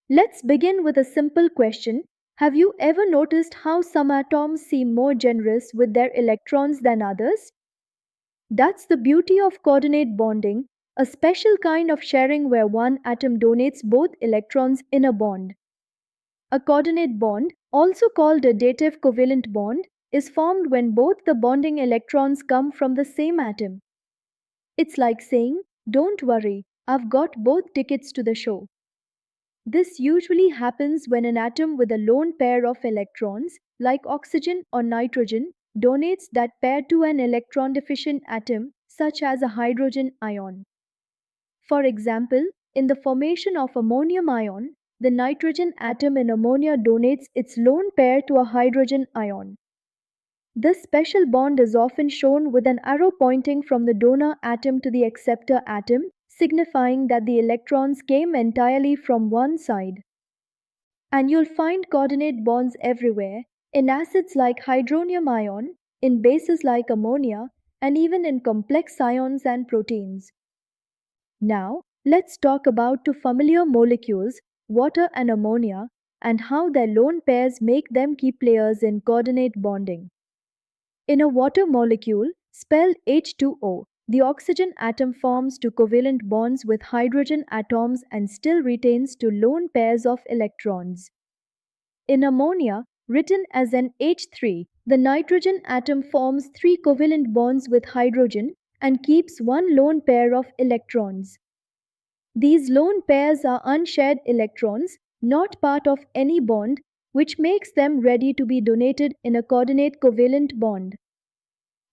Let's begin with a simple question. Have you ever noticed how some atoms seem more generous with their electrons than others? That's the beauty of coordinate bonding, a special kind of sharing where one atom donates both electrons in a bond. A coordinate bond, also called a dative covalent bond, is formed when both the bonding electrons come from the same atom. It's like saying, "Don't worry, I've got both tickets to the show." This usually happens when an atom with a lone pair of electrons, like oxygen or nitrogen, donates that pair to an electron deficient atom, such as a hydrogen ion. For example, in the formation of ammonium ion, the nitrogen atom in ammonia donates its lone pair to a hydrogen ion. This special bond is often shown with an arrow pointing from the donor atom to the acceptor atom, signifying that the electrons came entirely from one side. And you'll find coordinate bonds everywhere, in acids like hydronium ion, in bases like ammonia, and even in complex ions and proteins. Now, let's talk about two familiar molecules, water and ammonia, and how their lone pairs make them key players in coordinate bonding. In a water molecule, spelled H2O, the oxygen atom forms two covalent bonds with hydrogen atoms and still retains two lone pairs of electrons. In ammonia, written as an H3, the nitrogen atom forms three covalent bonds with hydrogen and keeps one lone pair of electrons. These lone pairs are unshared electrons, not part of any bond, which makes them ready to be donated in a coordinate covalent bond.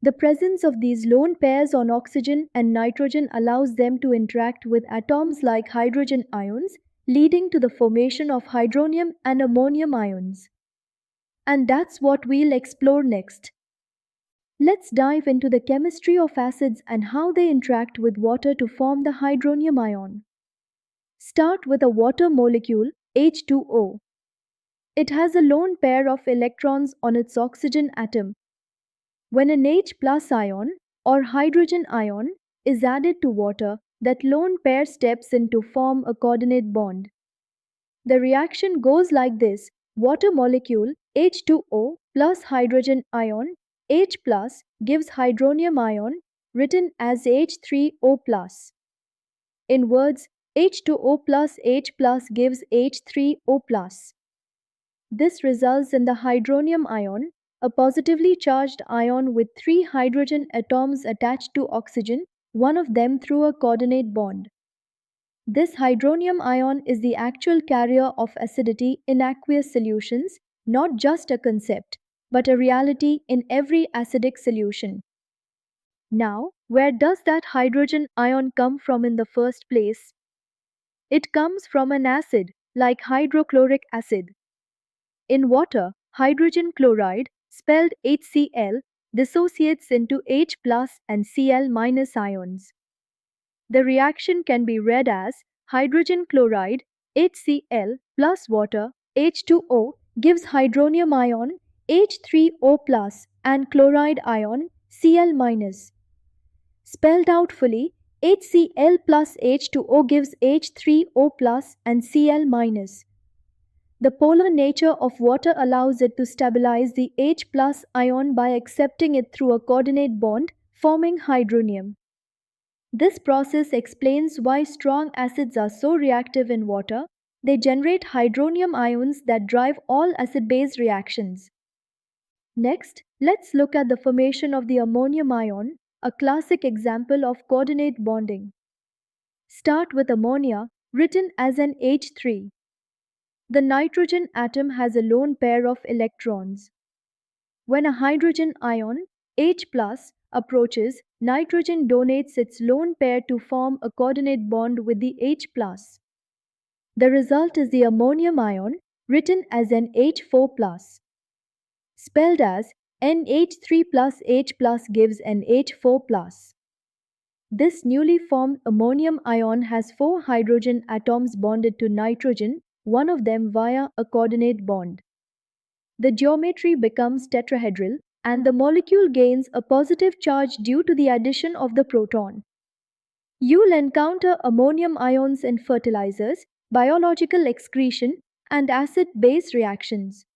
The presence of these lone pairs on oxygen and nitrogen allows them to interact with atoms like hydrogen ions, leading to the formation of hydronium and ammonium ions. And that's what we'll explore next. Let's dive into the chemistry of acids and how they interact with water to form the hydronium ion. Start with a water molecule, H2O. It has a lone pair of electrons on its oxygen atom. When an H plus ion or hydrogen ion is added to water, that lone pair steps in to form a coordinate bond. The reaction goes like this: water molecule H2O plus hydrogen ion H plus gives hydronium ion, written as H3O plus. In words, H2O plus H plus gives H3O plus. This results in the hydronium ion, a positively charged ion with three hydrogen atoms attached to oxygen, one of them through a coordinate bond. This hydronium ion is the actual carrier of acidity in aqueous solutions, not just a concept, but a reality in every acidic solution. Now, where does that hydrogen ion come from in the first place? It comes from an acid, like hydrochloric acid. In water, hydrogen chloride, spelled HCl, dissociates into H plus and Cl minus ions. The reaction can be read as hydrogen chloride HCl plus water H2O gives hydronium ion H3O plus and chloride ion Cl minus. Spelled out fully, HCl plus H2O gives H3O plus and Cl minus. The polar nature of water allows it to stabilize the H plus ion by accepting it through a coordinate bond, forming hydronium. This process explains why strong acids are so reactive in water. They generate hydronium ions that drive all acid-base reactions. Next, let's look at the formation of the ammonium ion, a classic example of coordinate bonding. Start with ammonia, written as an H3. The nitrogen atom has a lone pair of electrons. When a hydrogen ion, H+, approaches, nitrogen donates its lone pair to form a coordinate bond with the H+. The result is the ammonium ion, written as an H4+. Spelled as NH3 plus H plus gives an H4+. This newly formed ammonium ion has four hydrogen atoms bonded to nitrogen, one of them via a coordinate bond. The geometry becomes tetrahedral, and the molecule gains a positive charge due to the addition of the proton. You'll encounter ammonium ions in fertilizers. biological excretion, and acid-base reactions.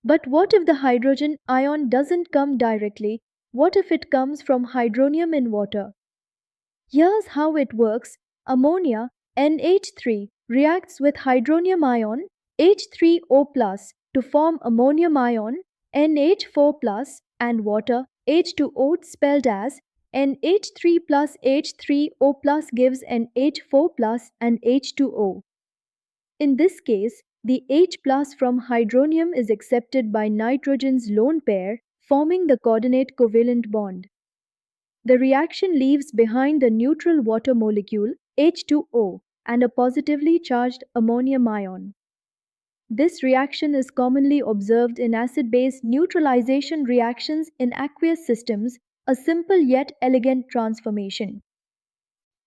But what if the hydrogen ion doesn't come directly? What if it comes from hydronium in water? Here's how it works. Ammonia, NH3, reacts with hydronium ion, H3O+, to form ammonium ion, NH4+, and water, H2O, spelled as NH3 plus H3O plus gives NH4 plus and H2O. In this case, the H plus from hydronium is accepted by nitrogen's lone pair, forming the coordinate covalent bond. The reaction leaves behind the neutral water molecule, H2O, and a positively charged ammonium ion. This reaction is commonly observed in acid-base neutralization reactions in aqueous systems, a simple yet elegant transformation.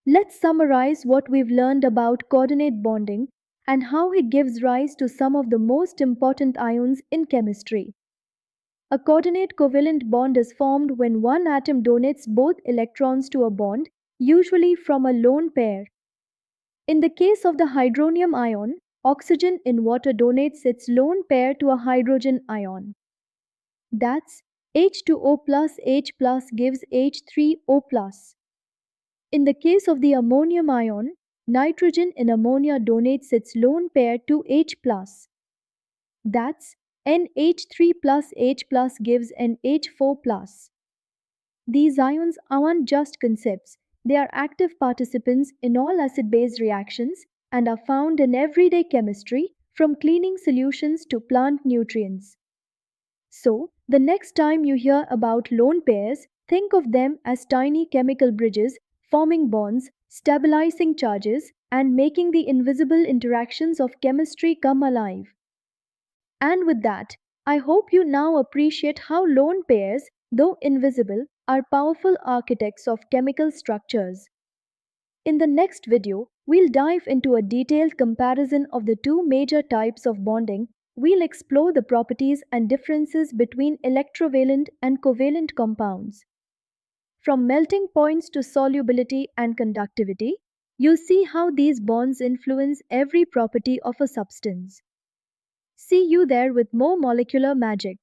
Let's summarize what we've learned about coordinate bonding and how it gives rise to some of the most important ions in chemistry. A coordinate covalent bond is formed when one atom donates both electrons to a bond, usually from a lone pair. In the case of the hydronium ion, oxygen in water donates its lone pair to a hydrogen ion. That's H2O plus H plus gives H3O plus. In the case of the ammonium ion, nitrogen in ammonia donates its lone pair to H plus. That's NH3 plus H plus gives NH4 plus. These ions aren't just concepts, they are active participants in all acid-base reactions and are found in everyday chemistry, from cleaning solutions to plant nutrients. So, the next time you hear about lone pairs, think of them as tiny chemical bridges forming bonds, stabilizing charges, and making the invisible interactions of chemistry come alive. And with that, I hope you now appreciate how lone pairs, though invisible, are powerful architects of chemical structures. In the next video, we'll dive into a detailed comparison of the two major types of bonding. We'll explore the properties and differences between electrovalent and covalent compounds. From melting points to solubility and conductivity, you'll see how these bonds influence every property of a substance. See you there with more molecular magic.